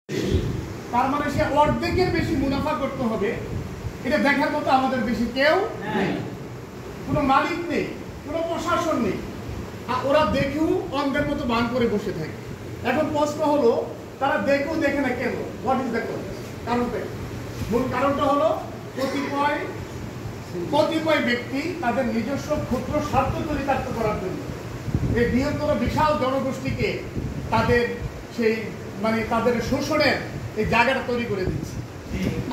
তার মানে সে অর্ধেকের বেশি মুনাফা করতে হবে, এটা দেখার মতো আমাদের বেশি কেউ নেই, কোনো মালিক নেই, কোনো প্রশাসন নেই। ওরা দেখেও অন্ধের মতো বান করে বসে থাকে। এখন প্রশ্ন হলো, তারা দেখেও দেখে না কেন? হোয়াট ইজ দ্য কারণটা? মূল কারণটা হলো কতিপয় ব্যক্তি তাদের নিজস্ব ক্ষুদ্র স্বার্থ চরিতার্থ করার জন্য এই বৃহত্তর বিশাল জনগোষ্ঠীকে তাদের সেই তাদের শোষণের এই জায়গাটা তৈরি করে দিচ্ছে।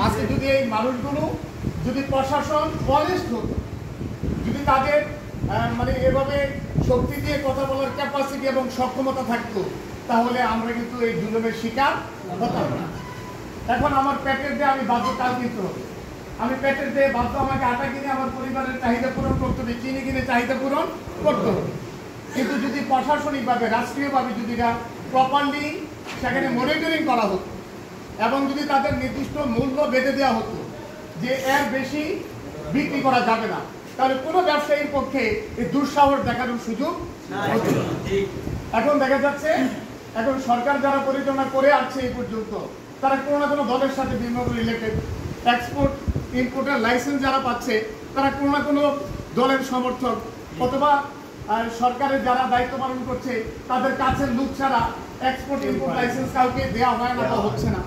আজকে যদি এই মানুষগুলো, যদি প্রশাসন অনেস্ট হতো, যদি তাদের এভাবে শক্তি দিয়ে কথা বলার ক্যাপাসিটি এবং সক্ষমতা থাকতো, তাহলে আমরা কিন্তু এই জুলুমের শিকার হতাম না। এখন আমার পেটের দিয়ে আমি বাধ্য চাল কিনতে হবে, আমি পেটের দিয়ে বাধ্য আমাকে আটা কিনে আমার পরিবারের চাহিদা পূরণ করতে হবে, চিনি কিনে চাহিদা পূরণ করতে হবে। কিন্তু যদি প্রশাসনিকভাবে, রাষ্ট্রীয়ভাবে যদি প্রপারলি সেখানে মনিটরিং করা হতো এবং যদি তাদের নির্দিষ্ট মূল্য বেঁধে দেওয়া হতো যে এর বেশি বিক্রি করা যাবে না, তাহলে কোনো ব্যবসায়ীর পক্ষে এই দুঃসাহস দেখানোর সুযোগ হতো না। এখন দেখা যাচ্ছে, এখন সরকার যারা পরিচালনা করে আসছে এই পর্যন্ত, তারা কোনো না কোনো দলের সাথে বিভিন্ন রিলেটেড। এক্সপোর্ট ইম্পোর্টের লাইসেন্স যারা পাচ্ছে, তারা কোনো না কোনো দলের সমর্থক, অথবা সরকারের যারা দায়িত্ব পালন করছে তাদের কাছের লোক ছাড়া এক্সপোর্ট ইম্পোর্ট লাইসেন্স কাউকে দেওয়া হয় না বা হচ্ছে না।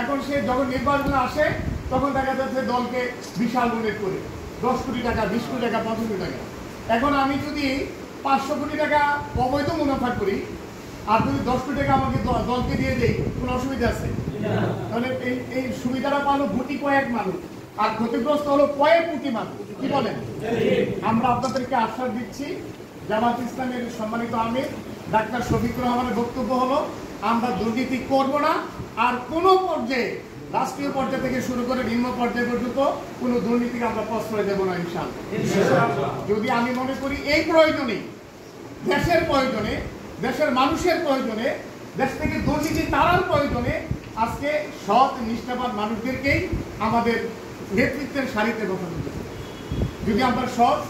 এখন সে যখন নির্বাচন আসে, তখন দেখা যাচ্ছে দলকে বিশাল ডোনেট করে 10 কোটি টাকা, 20 কোটি টাকা, 50 কোটি টাকা। এখন আমি যদি 500 কোটি টাকা অবৈধ মুনাফা করি, আর যদি 10 কোটি টাকা আমাকে দলকে দিয়ে দেই, কোনো অসুবিধা আছে? তাহলে এই সুবিধাটা পালো গুটি কয়েক মানুষ, আর ক্ষতিগ্রস্ত হলো কয়েক কোটি মানুষ। কি বলেন? আমরা আপনাদেরকে আশ্বাস দিচ্ছি, জামাত ইসলামের সম্মানিত আমির ডাক্তার শফিকুর রহমানের বক্তব্য হলো, আমরা দুর্নীতি করব না, আর কোনো পর্যায়ে, রাষ্ট্রীয় পর্যায় থেকে শুরু করে নিম্ন পর্যায় পর্যন্ত কোনো দুর্নীতিকে আমরা প্রশ্রয় দেব না ইনশাআল্লাহ। যদি আমি মনে করি এই প্রয়োজনে, দেশের প্রয়োজনে, দেশের মানুষের প্রয়োজনে, দেশ থেকে দুর্নীতি তাড়ার প্রয়োজনে আজকে সৎ নিষ্ঠাবান মানুষদেরকেই আমাদের নেতৃত্বের সারিতে বসানো হবে। যদি আমরা সৎ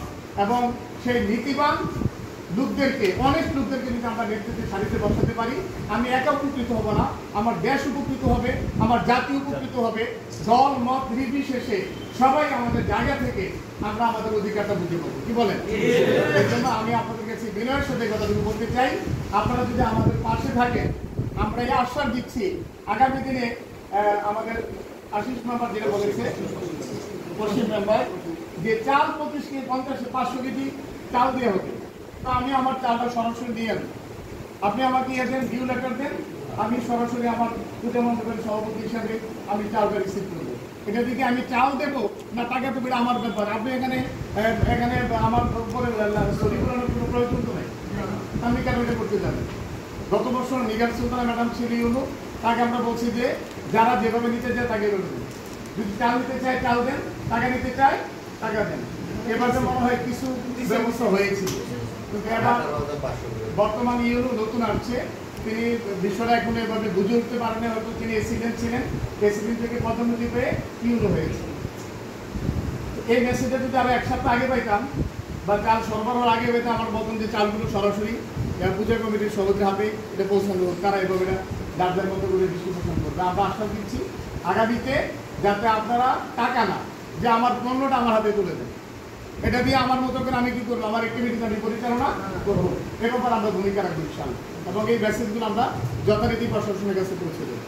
এবং সেই নীতিবান লোকদেরকে, অনেক লোকদেরকে যদি আমরা নেতৃত্বের সারিতে বসাতে পারি, আমি একা উপকৃত হব না, আমার দেশ উপকৃত হবে, আমার জাতি উপকৃত হবে। দল মত নির্বিশেষে সবাই আমাদের জায়গা থেকে আমরা আমাদের অধিকারটা বুঝে পাবো। কি বলেন? এর জন্য আমি আপনাদের কাছে বিনয়ের সাথে কথাটুকু বলতে চাই, আপনারা যদি আমাদের পাশে থাকেন, আমরা এই আশ্বাস দিচ্ছি, আগামী দিনে আমাদের আশিস মেম্বার যেটা বলেছে, পশ্চিম মেম্বার, যে চাল 25 কেজি 50 500 কেজি চাল দেওয়া হবে, তো আমি আমার চালটা সরাসরি দিয়ে আনবো। আপনি আমাকে দেন, ডিউ লেটার দেন, আমি সরাসরি আমার পূজা মণ্ডপের সভাপতি হিসাবে আমি চালটা রিসিভ করবো। এটা দিকে আমি চাল দেবো না টাকা দেবো, এটা আমার ব্যাপার। আপনি এখানে আমার উপরে সরি করানোর কোনো প্রয়োজন তো নেই, আমি কেন এটা করতে যাবেন? গত বছর নিগার সুলতানা ম্যাডাম ছিল, তাকে আমরা বলছি যে যারা যেভাবে নিতে চায় তাকে দেবেন, যদি চাল নিতে চায় চাল দেন, টাকা নিতে চায় টাকা দেন। এবারে মনে হয় কিছু ব্যবস্থা হয়েছিল, কিন্তু এবার বর্তমান নতুন আসছে, তিনি বিষয়টা এখন এভাবে বুঝে উঠতে পারেন, হয়তো তিনি এসিডেন্ট ছিলেন, এসিডেন্ট থেকে পদোন্নতি পেয়ে হয়েছে। এই মেসেজটা যদি আরো 1 সপ্তাহ আগে পাইতাম বা চাল সরবরাহ আগে পেতাম, আমার বলতাম যে চালগুলো সরাসরি পূজা কমিটির সভাপতির হাতে এটা পৌঁছানো হোক, তারা এভাবে যার মতো করে ডিস্ট্রিবিউশন করবে। আমরা আশ্বাস দিচ্ছি আগামীতে যাতে আপনারা টাকা না, যে আমার পণ্যটা আমার হাতে তুলে দেন, এটা দিয়ে আমার মতো করে আমি কি করবো, আমার অ্যাক্টিভিটিস আমি পরিচালনা করবো, এ ব্যাপারে আমরা ভূমিকা রাখবো ইনশাআল্লাহ। এবং এই মেসেজগুলো আমরা যথারীতি প্রশাসনের কাছে পৌঁছে দেবো।